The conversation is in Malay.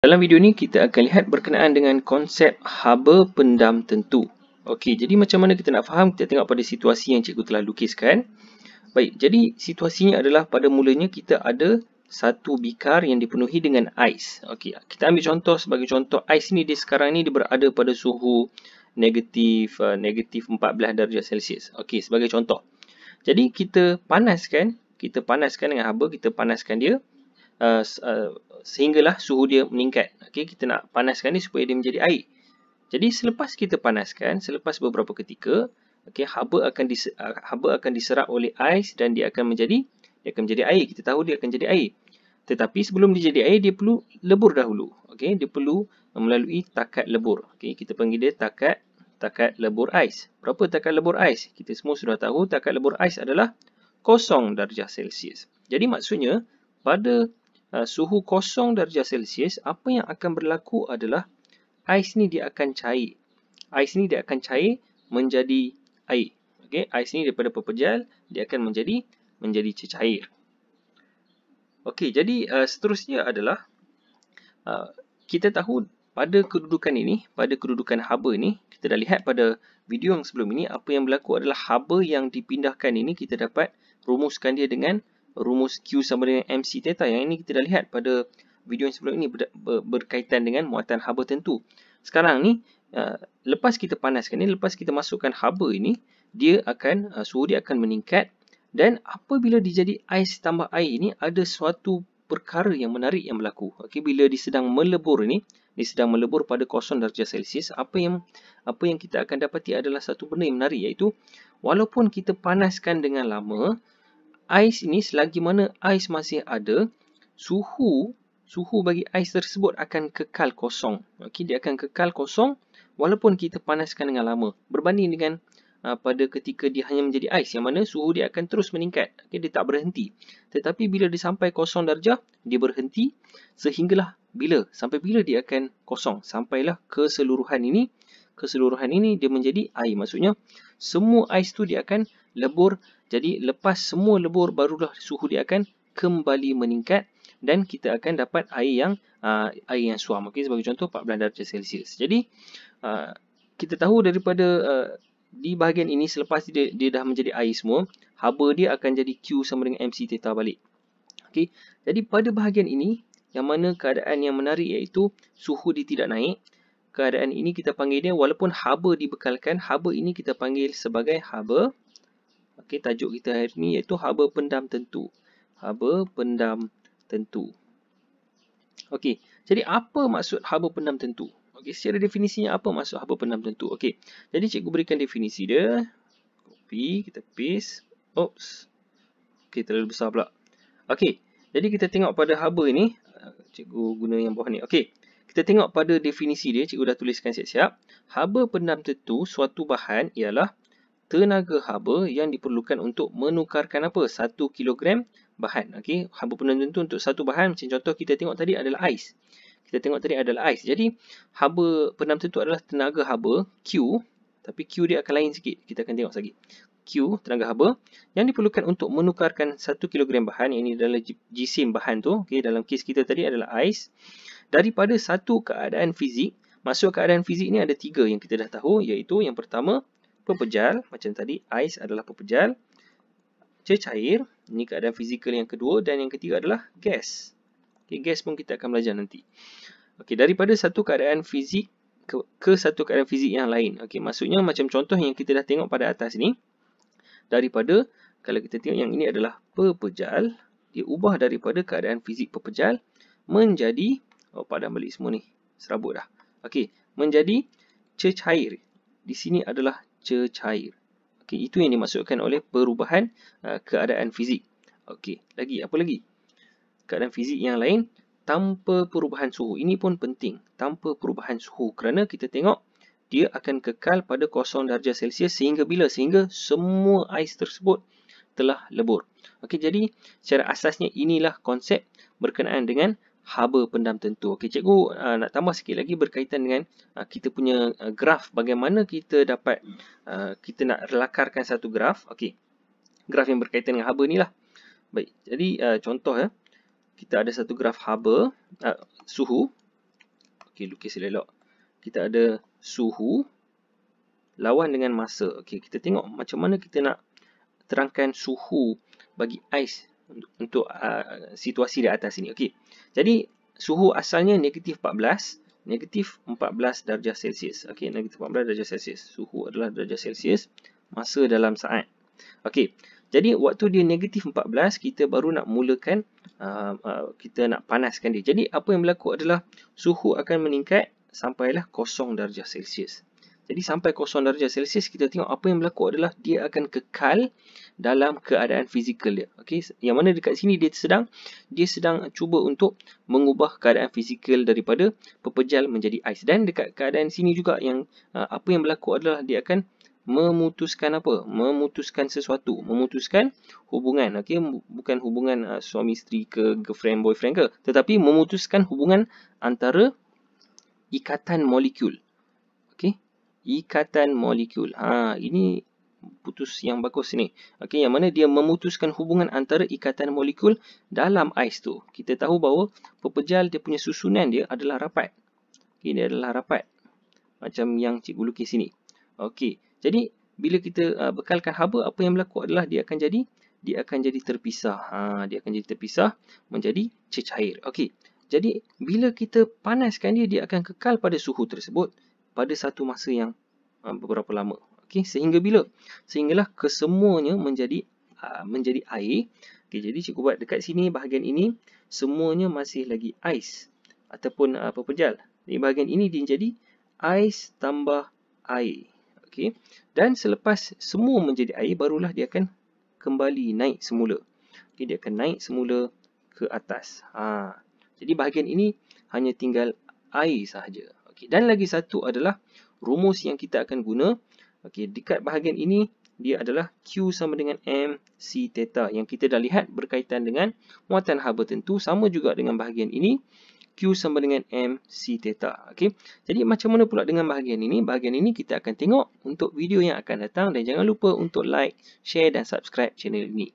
Dalam video ni kita akan lihat berkenaan dengan konsep haba pendam tentu. Okey, jadi macam mana kita nak faham? Kita tengok pada situasi yang cikgu telah lukiskan. Baik, jadi situasinya adalah pada mulanya kita ada satu bikar yang dipenuhi dengan ais. Okey, kita ambil contoh sebagai contoh ais ni dia sekarang ni dia berada pada suhu negatif 14 darjah Celsius. Okey, sebagai contoh. Jadi kita panaskan dengan haba, kita panaskan dia sehinggalah suhu dia meningkat. Okey, kita nak panaskan ni supaya dia menjadi air. Jadi selepas kita panaskan, selepas beberapa ketika, okey, haba akan diserap oleh ais dan dia akan menjadi air. Kita tahu dia akan jadi air. Tetapi sebelum dia jadi air, dia perlu lebur dahulu. Okey, dia perlu melalui takat lebur. Okey, kita panggil dia takat lebur ais. Berapa takat lebur ais? Kita semua sudah tahu takat lebur ais adalah 0 darjah Celsius. Jadi maksudnya pada suhu 0 darjah Celsius, apa yang akan berlaku adalah ais ni dia akan cair. Ais ni dia akan cair menjadi air. Okey, ais ni daripada pepejal dia akan menjadi cecair. Okey, jadi seterusnya adalah kita tahu pada kedudukan ini, pada kedudukan haba ni, kita dah lihat pada video yang sebelum ini, apa yang berlaku adalah haba yang dipindahkan ini kita dapat rumuskan dia dengan rumus Q sama dengan MC theta. Yang ini kita dah lihat pada video yang sebelum ini berkaitan dengan muatan haba tentu. Sekarang ni, lepas kita panaskan ni, lepas kita masukkan haba ini, suhu dia akan meningkat dan apabila dia jadi ais tambah air ini, ada suatu perkara yang menarik yang berlaku. Okey, bila dia sedang melebur ni, dia sedang melebur pada 0 darjah Celsius, apa yang kita akan dapati adalah satu benda yang menarik, iaitu walaupun kita panaskan dengan lama, ais ini selagi mana ais masih ada, suhu bagi ais tersebut akan kekal kosong. Okey, dia akan kekal kosong walaupun kita panaskan dengan lama. Berbanding dengan pada ketika dia hanya menjadi ais, yang mana suhu dia akan terus meningkat. Okey, dia tak berhenti. Tetapi bila dia sampai 0 darjah, dia berhenti sehinggalah sampai bila dia akan kosong. Sampailah keseluruhan ini dia menjadi air. Maksudnya semua ais tu dia akan lebur. Jadi lepas semua lebur, barulah suhu dia akan kembali meningkat dan kita akan dapat air yang suam. Okey, sebagai contoh 14 darjah Celsius. Jadi kita tahu daripada di bahagian ini, selepas dia dah menjadi air semua, haba dia akan jadi Q sama dengan MC theta balik. Okey, jadi pada bahagian ini, yang mana keadaan yang menarik iaitu suhu dia tidak naik. Keadaan ini kita panggil dia, walaupun haba dibekalkan, haba ini kita panggil sebagai haba. Okey, tajuk kita hari ini iaitu haba pendam tentu. Haba pendam tentu. Okey, jadi apa maksud haba pendam tentu? Okey, secara definisinya apa maksud haba pendam tentu? Okey, jadi cikgu berikan definisi dia. Copy, kita paste. Oops. Okey, terlalu besar pula. Okey, jadi kita tengok pada haba ini. Cikgu guna yang bawah ni. Okey, kita tengok pada definisi dia. Cikgu dah tuliskan siap-siap. Haba pendam tentu suatu bahan ialah tenaga haba yang diperlukan untuk menukarkan apa? 1 kilogram bahan. Okey, haba pendam tentu untuk satu bahan. Macam contoh kita tengok tadi adalah ais. Jadi haba pendam tentu adalah tenaga haba Q, tapi Q dia akan lain sikit. Kita akan tengok lagi. Q, tenaga haba yang diperlukan untuk menukarkan 1 kilogram bahan, yang ini adalah jisim bahan tu. Okey, dalam kes kita tadi adalah ais, daripada satu keadaan fizik. Maksud keadaan fizik ni ada 3 yang kita dah tahu, iaitu yang pertama pepejal, macam tadi ais adalah pepejal. Cecair, ini keadaan fizikal yang kedua, dan yang ketiga adalah gas. Okay, gas pun kita akan belajar nanti. Okey, daripada satu keadaan fizik ke satu keadaan fizik yang lain. Okey, maksudnya macam contoh yang kita dah tengok pada atas ni, daripada, kalau kita tengok yang ini adalah pepejal, dia ubah daripada keadaan fizik pepejal menjadi, padam balik semua ni, serabut dah. Okey, menjadi cecair. Di sini adalah cecair. Okey, itu yang dimaksudkan oleh perubahan keadaan fizik. Okey, apa lagi? Keadaan fizik yang lain tanpa perubahan suhu. Ini pun penting, tanpa perubahan suhu, kerana kita tengok dia akan kekal pada 0 darjah Celsius sehingga bila? Sehingga semua ais tersebut telah lebur. Okey, jadi secara asasnya inilah konsep berkenaan dengan haba pendam tentu. Okey, cikgu nak tambah sikit lagi berkaitan dengan kita punya graf. Bagaimana kita dapat, kita nak lakarkan satu graf. Okey, graf yang berkaitan dengan haba ni lah. Baik, jadi contoh kita ada satu graf haba, suhu. Okey, lukis elok. Kita ada suhu lawan dengan masa. Okey, kita tengok macam mana kita nak terangkan suhu bagi ais untuk situasi di atas ini. Okey. Jadi suhu asalnya negatif 14 darjah Celsius. Okey, negatif 14 darjah Celsius. Suhu adalah darjah Celsius, masa dalam saat. Okey. Jadi waktu dia negatif 14, kita baru nak mulakan kita nak panaskan dia. Jadi apa yang berlaku adalah suhu akan meningkat sampailah 0 darjah Celsius. Jadi sampai 0 darjah Celsius, kita tengok apa yang berlaku adalah dia akan kekal dalam keadaan fizikal dia. Okey, yang mana dekat sini dia sedang cuba untuk mengubah keadaan fizikal daripada pepejal menjadi ais. Dan dekat keadaan sini juga yang apa yang berlaku adalah dia akan memutuskan apa? Memutuskan sesuatu, memutuskan hubungan. Okey, bukan hubungan suami isteri ke girlfriend boyfriend ke, tetapi memutuskan hubungan antara ikatan molekul. Okey, ikatan molekul. Ini putus yang bagus ni. Okey, yang mana dia memutuskan hubungan antara ikatan molekul dalam ais tu. Kita tahu bahawa pepejal dia punya susunan dia adalah rapat. Okey, dia adalah rapat. Macam yang cikgu lukis sini. Okey, jadi bila kita bekalkan haba, apa yang berlaku adalah dia akan jadi terpisah. Dia akan jadi terpisah menjadi cecair. Okey. Jadi bila kita panaskan dia, dia akan kekal pada suhu tersebut pada satu masa yang beberapa lama. Okey, sehinggalah kesemuanya menjadi air. Okey, jadi cikgu buat dekat sini bahagian ini semuanya masih lagi ais ataupun pepejal. Di bahagian ini dia jadi ais tambah air. Okey, dan selepas semua menjadi air, barulah dia akan kembali naik semula. Okey, dia akan naik semula ke atas. Jadi bahagian ini hanya tinggal air sahaja. Okey, dan lagi satu adalah rumus yang kita akan guna. Okey, dekat bahagian ini dia adalah Q sama dengan MC theta yang kita dah lihat berkaitan dengan muatan haba tentu. Sama juga dengan bahagian ini, Q sama dengan MC theta. Okey, jadi macam mana pula dengan bahagian ini? Bahagian ini kita akan tengok untuk video yang akan datang, dan jangan lupa untuk like, share dan subscribe channel ini.